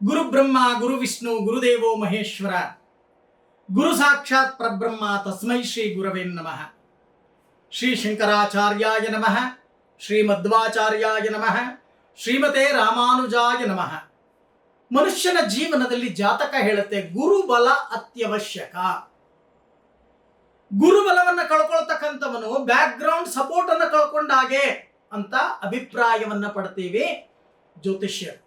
ಗುರು ಬ್ರಹ್ಮ ಗುರು ವಿಷ್ಣು ಗುರುದೇವೋ ಮಹೇಶ್ವರ ಗುರು ಸಾಕ್ಷಾತ್ ಪರಬ್ರಹ್ಮ ತಸ್ಮೈ ಶ್ರೀ ಗುರವೇ ನಮಃ. ಶ್ರೀ ಶಂಕರಾಚಾರ್ಯಾಯ ನಮಃ, ಶ್ರೀ ಮಧ್ವಾಚಾರ್ಯಾಯ ನಮಃ, ಶ್ರೀಮತೆ ರಾಮಾನುಜಾಯ ನಮಃ. ಮನುಷ್ಯನ ಜೀವನದಲ್ಲಿ ಜಾತಕ ಹೇಳುತ್ತೆ ಗುರುಬಲ ಅತ್ಯವಶ್ಯಕ. ಗುರುಬಲವನ್ನು ಕಳ್ಕೊಳ್ತಕ್ಕಂಥವನು ಬ್ಯಾಕ್ ಗ್ರೌಂಡ್ ಸಪೋರ್ಟ್ ಅನ್ನು ಕಳ್ಕೊಂಡಾಗೆ ಅಂತ ಅಭಿಪ್ರಾಯವನ್ನ ಪಡ್ತೀವಿ ಜ್ಯೋತಿಷ್ಯರು.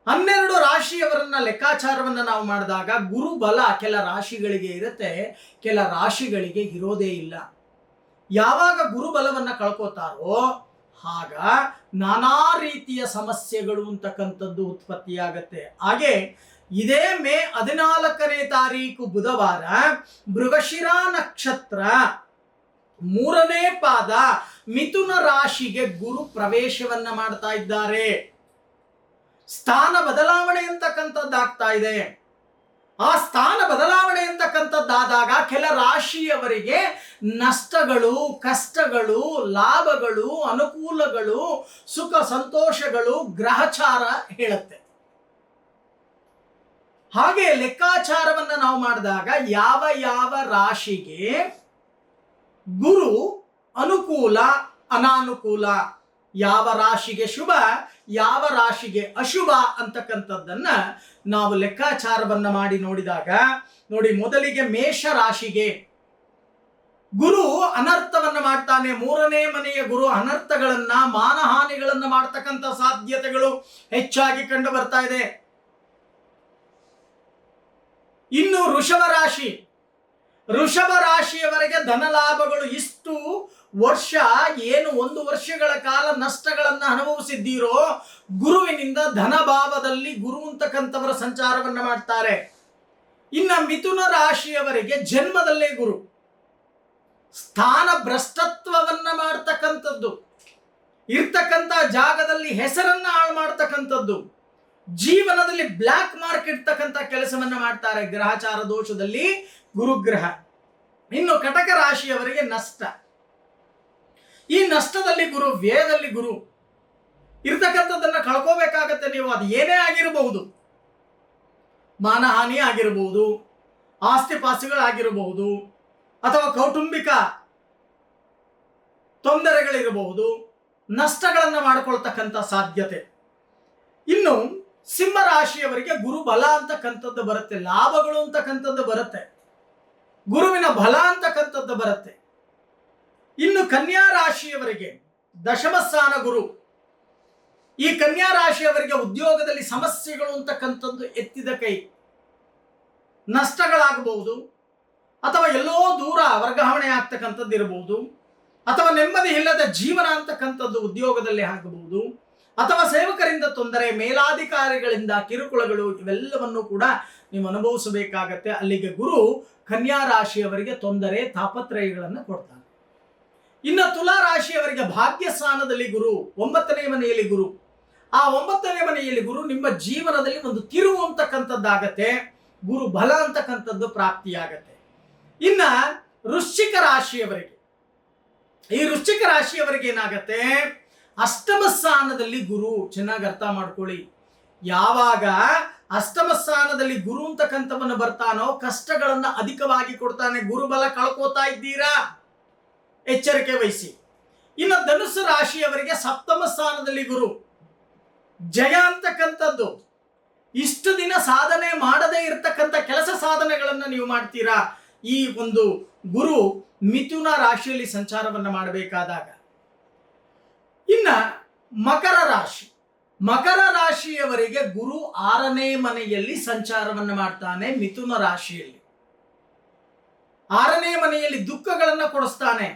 12 ರಾಶಿಯವರನ್ನ ಲೆಕ್ಕಾಚಾರವನ್ನ ನಾವು ಮಾಡಿದಾಗ ಗುರುಬಲ ಕೆಲ ರಾಶಿಗಳಿಗೆ ಇರುತ್ತೆ, ಕೆಲ ರಾಶಿಗಳಿಗೆ ಇರೋದೇ ಇಲ್ಲ. ಯಾವಾಗ ಗುರುಬಲವನ್ನ ಕಳ್ಕೋತಾರೋ ಆಗ ನಾನಾ ರೀತಿಯ ಸಮಸ್ಯೆಗಳು ಅಂತಕ್ಕಂಥದ್ದು ಉತ್ಪತ್ತಿಯಾಗತ್ತೆ. ಹಾಗೆ ಇದೇ ಮೇ 14ನೇ ತಾರೀಕು ಬುಧವಾರ ಮೃಗಶಿರ ನಕ್ಷತ್ರ 3ನೇ ಪಾದ ಮಿಥುನ ರಾಶಿಗೆ ಗುರು ಪ್ರವೇಶವನ್ನ ಮಾಡ್ತಾ ಇದ್ದಾರೆ. ಸ್ಥಾನ ಬದಲಾವಣೆ ಅಂತಕ್ಕಂಥದ್ದಾಗ್ತಾ ಇದೆ. ಆ ಸ್ಥಾನ ಬದಲಾವಣೆ ಅಂತಕ್ಕಂಥದ್ದಾದಾಗ ಕೆಲ ರಾಶಿಯವರಿಗೆ ನಷ್ಟಗಳು, ಕಷ್ಟಗಳು, ಲಾಭಗಳು, ಅನುಕೂಲಗಳು, ಸುಖ ಸಂತೋಷಗಳು ಗ್ರಹಚಾರ ಹೇಳುತ್ತೆ. ಹಾಗೆ ಲೆಕ್ಕಾಚಾರವನ್ನ ನಾವು ಮಾಡಿದಾಗ ಯಾವ ಯಾವ ರಾಶಿಗೆ ಗುರು ಅನುಕೂಲ ಅನಾನುಕೂಲ, ಯಾವ ರಾಶಿಗೆ ಶುಭ ಯಾವ ರಾಶಿಗೆ ಅಶುಭ ಅಂತಕ್ಕಂಥದ್ದನ್ನ ನಾವು ಲೆಕ್ಕಾಚಾರವನ್ನ ಮಾಡಿ ನೋಡಿದಾಗ ನೋಡಿ, ಮೊದಲಿಗೆ ಮೇಷ ರಾಶಿಗೆ ಗುರು ಅನರ್ಥವನ್ನ ಮಾಡ್ತಾನೆ. 3ನೇ ಮನೆಯ ಗುರು ಅನರ್ಥಗಳನ್ನ, ಮಾನಹಾನಿಗಳನ್ನ ಮಾಡ್ತಕ್ಕಂಥ ಸಾಧ್ಯತೆಗಳು ಹೆಚ್ಚಾಗಿ ಕಂಡು ಬರ್ತಾ ಇದೆ. ಇನ್ನು ವೃಷಭ ರಾಶಿಯವರೆಗೆ ಧನಲಾಭಗಳು. ಇಷ್ಟು ವರ್ಷ ಏನು 1 ವರ್ಷಗಳ ಕಾಲ ನಷ್ಟಗಳನ್ನು ಅನುಭವಿಸಿದ್ದೀರೋ ಗುರುವಿನಿಂದ ಧನಭಾವದಲ್ಲಿ ಗುರು ಅಂತಕ್ಕಂಥವರ ಸಂಚಾರವನ್ನ ಮಾಡ್ತಾರೆ. ಇನ್ನು ಮಿಥುನ ರಾಶಿಯವರಿಗೆ ಜನ್ಮದಲ್ಲೇ ಗುರು ಸ್ಥಾನ ಭ್ರಷ್ಟತ್ವವನ್ನ ಮಾಡ್ತಕ್ಕಂಥದ್ದು, ಇರ್ತಕ್ಕಂಥ ಜಾಗದಲ್ಲಿ ಹೆಸರನ್ನ ಹಾಳು ಮಾಡ್ತಕ್ಕಂಥದ್ದು, ಜೀವನದಲ್ಲಿ ಬ್ಲ್ಯಾಕ್ ಮಾರ್ಕ್ ಇರ್ತಕ್ಕಂಥ ಕೆಲಸವನ್ನ ಮಾಡ್ತಾರೆ ಗ್ರಹಚಾರ ದೋಷದಲ್ಲಿ ಗುರುಗ್ರಹ. ಇನ್ನು ಕಟಕ ರಾಶಿಯವರಿಗೆ ನಷ್ಟ. ಈ ನಷ್ಟದಲ್ಲಿ ಗುರು, ವ್ಯಯದಲ್ಲಿ ಗುರು ಇರ್ತಕ್ಕಂಥದ್ದನ್ನ ಕಳ್ಕೋಬೇಕಾಗತ್ತೆ ನೀವು. ಅದು ಏನೇ ಆಗಿರಬಹುದು, ಮಾನಹಾನಿ ಆಗಿರಬಹುದು, ಆಸ್ತಿ ಪಾಸ್ತಿಗಳಾಗಿರಬಹುದು, ಅಥವಾ ಕೌಟುಂಬಿಕ ತೊಂದರೆಗಳಿರಬಹುದು, ನಷ್ಟಗಳನ್ನ ಮಾಡಿಕೊಳ್ತಕ್ಕಂಥ ಸಾಧ್ಯತೆ. ಇನ್ನು ಸಿಂಹ ರಾಶಿಯವರಿಗೆ ಗುರು ಬಲ ಅಂತಕ್ಕಂಥದ್ದು ಬರುತ್ತೆ, ಲಾಭಗಳು ಅಂತಕ್ಕಂಥದ್ದು ಬರುತ್ತೆ, ಗುರುವಿನ ಬಲ ಅಂತಕ್ಕಂಥದ್ದು ಬರುತ್ತೆ. ಇನ್ನು ಕನ್ಯಾ ರಾಶಿಯವರಿಗೆ ದಶಮ ಸ್ಥಾನ ಗುರು. ಈ ಕನ್ಯಾ ರಾಶಿಯವರಿಗೆ ಉದ್ಯೋಗದಲ್ಲಿ ಸಮಸ್ಯೆಗಳು ಅಂತಕ್ಕಂಥದ್ದು ಎತ್ತಿದ ಕೈ, ನಷ್ಟಗಳಾಗಬಹುದು, ಅಥವಾ ಎಲ್ಲೋ ದೂರ ವರ್ಗಾವಣೆ ಆಗ್ತಕ್ಕಂಥದ್ದು ಇರಬಹುದು, ಅಥವಾ ನೆಮ್ಮದಿ ಇಲ್ಲದ ಜೀವನ ಅಂತಕ್ಕಂಥದ್ದು ಉದ್ಯೋಗದಲ್ಲಿ ಆಗಬಹುದು, ಅಥವಾ ಸೇವಕರಿಂದ ತೊಂದರೆ, ಮೇಲಾಧಿಕಾರಿಗಳಿಂದ ಕಿರುಕುಳಗಳು, ಇವೆಲ್ಲವನ್ನು ಕೂಡ ನೀವು ಅನುಭವಿಸಬೇಕಾಗತ್ತೆ. ಅಲ್ಲಿಗೆ ಗುರು ಕನ್ಯಾ ರಾಶಿಯವರಿಗೆ ತೊಂದರೆ, ತಾಪತ್ರಯಗಳನ್ನು ಕೊಡ್ತಾನೆ. ಇನ್ನು ತುಲಾ ರಾಶಿಯವರಿಗೆ ಭಾಗ್ಯ ಸ್ಥಾನದಲ್ಲಿ ಗುರು, 9ನೇ ಮನೆಯಲ್ಲಿ ಗುರು. ಆ 9ನೇ ಮನೆಯಲ್ಲಿ ಗುರು ನಿಮ್ಮ ಜೀವನದಲ್ಲಿ ಒಂದು ತಿರುವು ಅಂತಕ್ಕಂಥದ್ದಾಗತ್ತೆ, ಗುರು ಬಲ ಅಂತಕ್ಕಂಥದ್ದು ಪ್ರಾಪ್ತಿಯಾಗತ್ತೆ. ಇನ್ನ ವೃಶ್ಚಿಕ ರಾಶಿಯವರಿಗೆ, ಈ ವೃಶ್ಚಿಕ ರಾಶಿಯವರಿಗೆ ಏನಾಗತ್ತೆ, ಅಷ್ಟಮ ಸ್ಥಾನದಲ್ಲಿ ಗುರು. ಚೆನ್ನಾಗಿ ಅರ್ಥ ಮಾಡ್ಕೊಳ್ಳಿ, ಯಾವಾಗ ಅಷ್ಟಮ ಸ್ಥಾನದಲ್ಲಿ ಗುರು ಅಂತಕ್ಕಂಥವನ್ನ ಬರ್ತಾನೋ ಕಷ್ಟಗಳನ್ನ ಅಧಿಕವಾಗಿ ಕೊಡ್ತಾನೆ. ಗುರುಬಲ ಕಳ್ಕೋತಾ ಇದ್ದೀರಾ, ಎಚ್ಚರಿಕೆ ವಹಿಸಿ. ಇನ್ನು ಧನುಸ್ಸು ರಾಶಿಯವರಿಗೆ ಸಪ್ತಮ ಸ್ಥಾನದಲ್ಲಿ ಗುರು, ಜಯ ಅಂತಕ್ಕಂಥದ್ದು. ಇಷ್ಟು ದಿನ ಸಾಧನೆ ಮಾಡದೇ ಇರತಕ್ಕಂಥ ಕೆಲಸ ಸಾಧನೆಗಳನ್ನು ನೀವು ಮಾಡ್ತೀರಾ ಈ ಒಂದು ಗುರು ಮಿಥುನ ರಾಶಿಯಲ್ಲಿ ಸಂಚಾರವನ್ನ ಮಾಡಬೇಕಾದಾಗ. ಇನ್ನ ಮಕರ ರಾಶಿಯವರಿಗೆ ಗುರು 6ನೇ ಮನೆಯಲ್ಲಿ ಸಂಚಾರವನ್ನ ಮಾಡ್ತಾನೆ. ಮಿಥುನ ರಾಶಿಯಲ್ಲಿ 6ನೇ ಮನೆಯಲ್ಲಿ ದುಃಖಗಳನ್ನ ಕೊಡಿಸ್ತಾನೆ.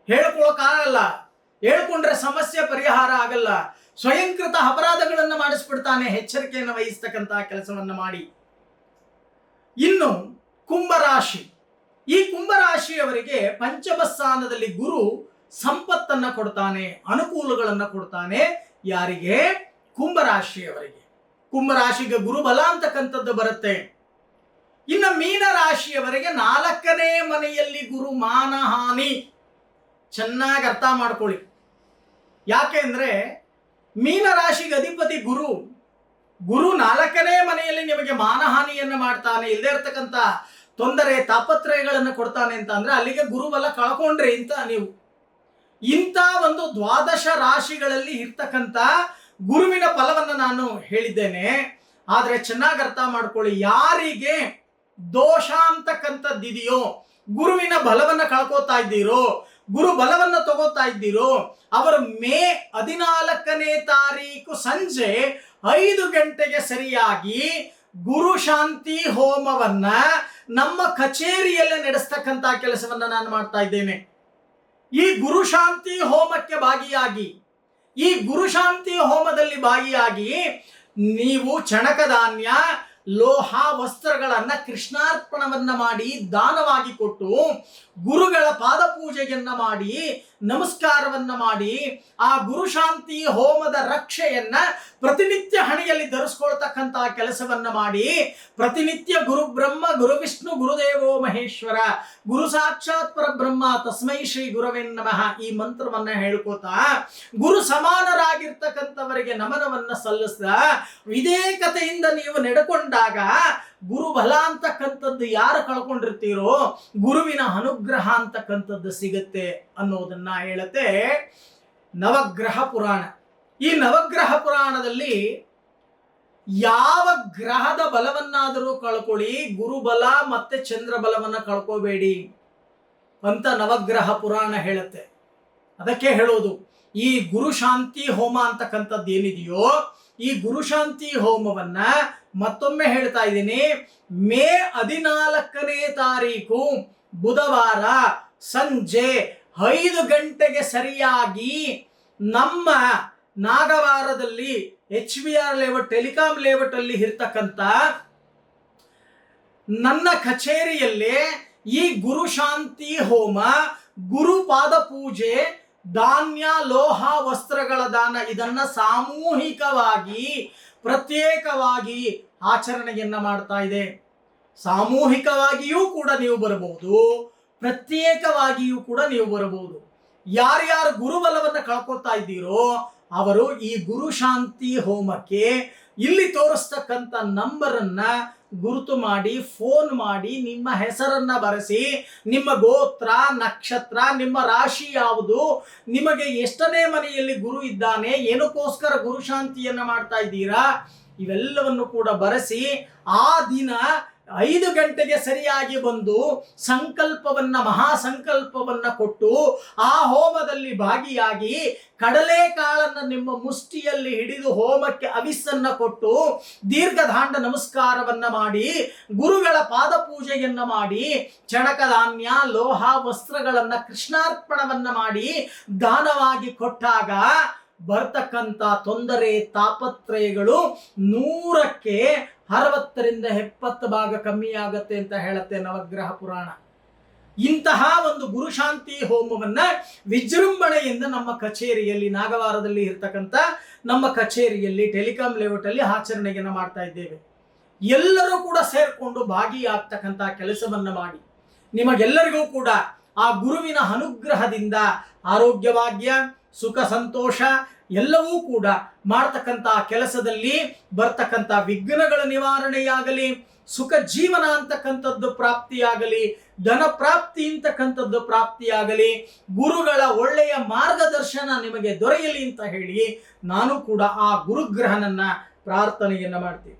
ಹೇಳ್ಕೊಳಕ್ಕಾಗಲ್ಲ, ಹೇಳ್ಕೊಂಡ್ರೆ ಸಮಸ್ಯೆ ಪರಿಹಾರ ಆಗಲ್ಲ, ಸ್ವಯಂಕೃತ ಅಪರಾಧಗಳನ್ನು ಮಾಡಿಸ್ಬಿಡ್ತಾನೆ. ಎಚ್ಚರಿಕೆಯನ್ನು ವಹಿಸ್ತಕ್ಕಂತಹ ಕೆಲಸವನ್ನ ಮಾಡಿ. ಇನ್ನು ಕುಂಭರಾಶಿ, ಈ ಕುಂಭರಾಶಿಯವರಿಗೆ ಪಂಚಮ ಸ್ಥಾನದಲ್ಲಿ ಗುರು ಸಂಪತ್ತನ್ನ ಕೊಡ್ತಾನೆ, ಅನುಕೂಲಗಳನ್ನ ಕೊಡ್ತಾನೆ. ಯಾರಿಗೆ? ಕುಂಭರಾಶಿಯವರಿಗೆ. ಕುಂಭರಾಶಿಗೆ ಗುರುಬಲ ಅಂತಕ್ಕಂಥದ್ದು ಬರುತ್ತೆ. ಇನ್ನು ಮೀನ ರಾಶಿಯವರಿಗೆ 4ನೇ ಮನೆಯಲ್ಲಿ ಗುರು, ಮಾನಹಾನಿ. ಚೆನ್ನಾಗಿ ಅರ್ಥ ಮಾಡ್ಕೊಳ್ಳಿ. ಯಾಕೆ ಅಂದ್ರೆ ಮೀನ ರಾಶಿಗೆ ಅಧಿಪತಿ ಗುರು, ಗುರು 4ನೇ ಮನೆಯಲ್ಲಿ ನಿಮಗೆ ಮಾನಹಾನಿಯನ್ನು ಮಾಡ್ತಾನೆ, ಇಲ್ಲದೆ ಇರತಕ್ಕಂಥ ತೊಂದರೆ ತಾಪತ್ರಯಗಳನ್ನು ಕೊಡ್ತಾನೆ ಅಂತ ಅಂದ್ರೆ ಅಲ್ಲಿಗೆ ಗುರುಬಲ ಕಳ್ಕೊಂಡ್ರಿ ಅಂತ ನೀವು. ಇಂಥ ಒಂದು ದ್ವಾದಶ ರಾಶಿಗಳಲ್ಲಿ ಇರ್ತಕ್ಕಂಥ ಗುರುವಿನ ಫಲವನ್ನು ನಾನು ಹೇಳಿದ್ದೇನೆ. ಆದರೆ ಚೆನ್ನಾಗಿ ಅರ್ಥ ಮಾಡ್ಕೊಳ್ಳಿ, ಯಾರಿಗೆ ದೋಷ ಅಂತಕ್ಕಂಥದ್ದಿದೆಯೋ, ಗುರುವಿನ ಬಲವನ್ನು ಕಳ್ಕೋತಾ ಇದ್ದೀರೋ, ಗುರು ಬಲವನ್ನು ತಗೋತಾ ಇದ್ದೀರೋ, ಅವರು ಮೇ 14ನೇ ತಾರೀಕು ಸಂಜೆ 5 ಗಂಟೆಗೆ ಸರಿಯಾಗಿ ಗುರು ಶಾಂತಿ ಹೋಮವನ್ನ ನಮ್ಮ ಕಚೇರಿಯಲ್ಲೇ ನಡೆಸ್ತಕ್ಕಂಥ ಕೆಲಸವನ್ನ ನಾನು ಮಾಡ್ತಾ ಇದ್ದೇನೆ. ಈ ಗುರು ಶಾಂತಿ ಹೋಮಕ್ಕೆ ಭಾಗಿಯಾಗಿ, ಈ ಗುರು ಶಾಂತಿ ಹೋಮದಲ್ಲಿ ಭಾಗಿಯಾಗಿ ನೀವು ಚಣಕಧಾನ್ಯ, ಲೋಹ, ವಸ್ತ್ರಗಳನ್ನ ಕೃಷ್ಣಾರ್ಪಣವನ್ನ ಮಾಡಿ ದಾನವಾಗಿ ಕೊಟ್ಟು ಗುರುಗಳ ಪಾದ ಪೂಜೆಯನ್ನ ಮಾಡಿ ನಮಸ್ಕಾರವನ್ನ ಮಾಡಿ ಆ ಗುರು ಶಾಂತಿ ಹೋಮದ ರಕ್ಷೆಯನ್ನ ಪ್ರತಿನಿತ್ಯ ಹಣೆಯಲ್ಲಿ ಧರಿಸ್ಕೊಳ್ತಕ್ಕಂತಹ ಕೆಲಸವನ್ನ ಮಾಡಿ ಪ್ರತಿನಿತ್ಯ ಗುರು ಬ್ರಹ್ಮ ಗುರು ವಿಷ್ಣು ಗುರುದೇವೋ ಮಹೇಶ್ವರ ಗುರು ಸಾಕ್ಷಾತ್ ಪರಬ್ರಹ್ಮ ತಸ್ಮೈ ಶ್ರೀ ಗುರವೇ ನಮಃ ಈ ಮಂತ್ರವನ್ನ ಹೇಳ್ಕೋತಾ ಗುರು ಸಮಾನರಾಗಿರ್ತಕ್ಕಂಥವರಿಗೆ ನಮನವನ್ನ ಸಲ್ಲಿಸಿದ ವಿಧೇಯಕತೆಯಿಂದ ನೀವು ನಡೆಕೊಂಡಾಗ ಗುರು ಬಲ ಅಂತಕ್ಕಂಥದ್ದು ಯಾರು ಕಳ್ಕೊಂಡಿರ್ತೀರೋ ಗುರುವಿನ ಅನುಗ್ರಹ ಅಂತಕ್ಕಂಥದ್ದು ಸಿಗುತ್ತೆ ಅನ್ನೋದನ್ನ ಹೇಳುತ್ತೆ ನವಗ್ರಹ ಪುರಾಣ. ಈ ನವಗ್ರಹ ಪುರಾಣದಲ್ಲಿ ಯಾವ ಗ್ರಹದ ಬಲವನ್ನಾದರೂ ಕಳ್ಕೊಳ್ಳಿ, ಗುರುಬಲ ಮತ್ತೆ ಚಂದ್ರ ಬಲವನ್ನ ಕಳ್ಕೋಬೇಡಿ ಅಂತ ನವಗ್ರಹ ಪುರಾಣ ಹೇಳುತ್ತೆ. ಅದಕ್ಕೆ ಹೇಳೋದು ಈ ಗುರು ಶಾಂತಿ ಹೋಮ ಅಂತಕ್ಕಂಥದ್ದು ಏನಿದೆಯೋ ಈ ಗುರು ಶಾಂತಿ ಹೋಮವನ್ನ ಮತ್ತೊಮ್ಮೆ ಹೇಳ್ತಾ ಇದ್ದೀನಿ, ಮೇ 14ನೇ ತಾರೀಕು ಬುಧವಾರ ಸಂಜೆ 5 ಗಂಟೆಗೆ ಸರಿಯಾಗಿ ನಮ್ಮ ನಾಗವಾರದಲ್ಲಿ HBR ಲೇಔಟ್ ಟೆಲಿಕಾಂ ಲೇಔಟ್ ಅಲ್ಲಿ ಇರ್ತಕ್ಕಂಥ ನನ್ನ ಕಚೇರಿಯಲ್ಲಿ ಈ ಗುರು ಶಾಂತಿ ಹೋಮ, ಗುರು ಪಾದ ಪೂಜೆ, ಧಾನ್ಯ, ಲೋಹ, ವಸ್ತ್ರಗಳ ದಾನ ಇದನ್ನ ಸಾಮೂಹಿಕವಾಗಿ ಪ್ರತ್ಯೇಕವಾಗಿ ಆಚರಣೆಯನ್ನ ಮಾಡ್ತಾ ಇದೆ. ಸಾಮೂಹಿಕವಾಗಿಯೂ ಕೂಡ ನೀವು ಬರಬಹುದು, ಪ್ರತ್ಯೇಕವಾಗಿಯೂ ಕೂಡ ನೀವು ಬರಬಹುದು. ಯಾರ್ಯಾರು ಗುರುಬಲವನ್ನು ಕಳ್ಕೊತಾ ಇದ್ದೀರೋ ಅವರು ಈ ಗುರು ಶಾಂತಿ ಹೋಮಕ್ಕೆ ಇಲ್ಲಿ ತೋರಿಸ್ತಕ್ಕಂಥ ನಂಬರನ್ನ ಗುರುತು ಮಾಡಿ ಫೋನ್ ಮಾಡಿ ನಿಮ್ಮ ಹೆಸರನ್ನ ಬರೆಸಿ, ನಿಮ್ಮ ಗೋತ್ರ, ನಕ್ಷತ್ರ, ನಿಮ್ಮ ರಾಶಿ ಯಾವುದು, ನಿಮಗೆ ಎಷ್ಟನೇ ಮನೆಯಲ್ಲಿ ಗುರು ಇದ್ದಾನೆ, ಏನಕ್ಕೋಸ್ಕರ ಗುರು ಶಾಂತಿಯನ್ನ ಮಾಡ್ತಾ ಇದ್ದೀರಾ, ಇವೆಲ್ಲವನ್ನು ಕೂಡ ಬರೆಸಿ ಆ ದಿನ 5 ಗಂಟೆಗೆ ಸರಿಯಾಗಿ ಬಂದು ಸಂಕಲ್ಪವನ್ನ ಮಹಾಸಂಕಲ್ಪವನ್ನ ಕೊಟ್ಟು ಆ ಹೋಮದಲ್ಲಿ ಭಾಗಿಯಾಗಿ ಕಡಲೆಕಾಳನ್ನ ನಿಮ್ಮ ಮುಷ್ಟಿಯಲ್ಲಿ ಹಿಡಿದು ಹೋಮಕ್ಕೆ ಅವಿಸ್ಸನ್ನ ಕೊಟ್ಟು ದೀರ್ಘದಾಂಡ ನಮಸ್ಕಾರವನ್ನ ಮಾಡಿ ಗುರುಗಳ ಪಾದ ಪೂಜೆಯನ್ನ ಮಾಡಿ ಚಣಕಧಾನ್ಯ, ಲೋಹ, ವಸ್ತ್ರಗಳನ್ನ ಕೃಷ್ಣಾರ್ಪಣವನ್ನ ಮಾಡಿ ದಾನವಾಗಿ ಕೊಟ್ಟಾಗ ಬರ್ತಕ್ಕಂಥ ತೊಂದರೆ ತಾಪತ್ರಯಗಳು 100ಕ್ಕೆ 60ರಿಂದ 70 ಭಾಗ ಕಮ್ಮಿ ಆಗತ್ತೆ ಅಂತ ಹೇಳುತ್ತೆ ನವಗ್ರಹ ಪುರಾಣ. ಇಂತಹ ಒಂದು ಗುರುಶಾಂತಿ ಹೋಮವನ್ನ ವಿಜೃಂಭಣೆಯಿಂದ ನಮ್ಮ ಕಚೇರಿಯಲ್ಲಿ ನಾಗವಾರದಲ್ಲಿ ಇರ್ತಕ್ಕಂಥ ನಮ್ಮ ಕಚೇರಿಯಲ್ಲಿ ಟೆಲಿಕಾಂ ಲೇಔಟ್ ಅಲ್ಲಿ ಆಚರಣೆಯನ್ನ ಮಾಡ್ತಾ ಇದ್ದೇವೆ. ಎಲ್ಲರೂ ಕೂಡ ಸೇರ್ಕೊಂಡು ಭಾಗಿಯಾಗ್ತಕ್ಕಂಥ ಕೆಲಸವನ್ನ ಮಾಡಿ ನಿಮಗೆಲ್ಲರಿಗೂ ಕೂಡ ಆ ಗುರುವಿನ ಅನುಗ್ರಹದಿಂದ ಆರೋಗ್ಯಭಾಗ್ಯ, ಸುಖ, ಸಂತೋಷ ಎಲ್ಲವೂ ಕೂಡ ಮಾಡ್ತಕ್ಕಂಥ ಕೆಲಸದಲ್ಲಿ ಬರ್ತಕ್ಕಂಥ ವಿಘ್ನಗಳ ನಿವಾರಣೆಯಾಗಲಿ, ಸುಖ ಜೀವನ ಅಂತಕ್ಕಂಥದ್ದು ಪ್ರಾಪ್ತಿಯಾಗಲಿ, ಧನ ಪ್ರಾಪ್ತಿ ಅಂತಕ್ಕಂಥದ್ದು ಪ್ರಾಪ್ತಿಯಾಗಲಿ, ಗುರುಗಳ ಒಳ್ಳೆಯ ಮಾರ್ಗದರ್ಶನ ನಿಮಗೆ ದೊರೆಯಲಿ ಅಂತ ಹೇಳಿ ನಾನು ಕೂಡ ಆ ಗುರುಗ್ರಹನನ್ನ ಪ್ರಾರ್ಥನೆಯನ್ನ ಮಾಡ್ತೀನಿ.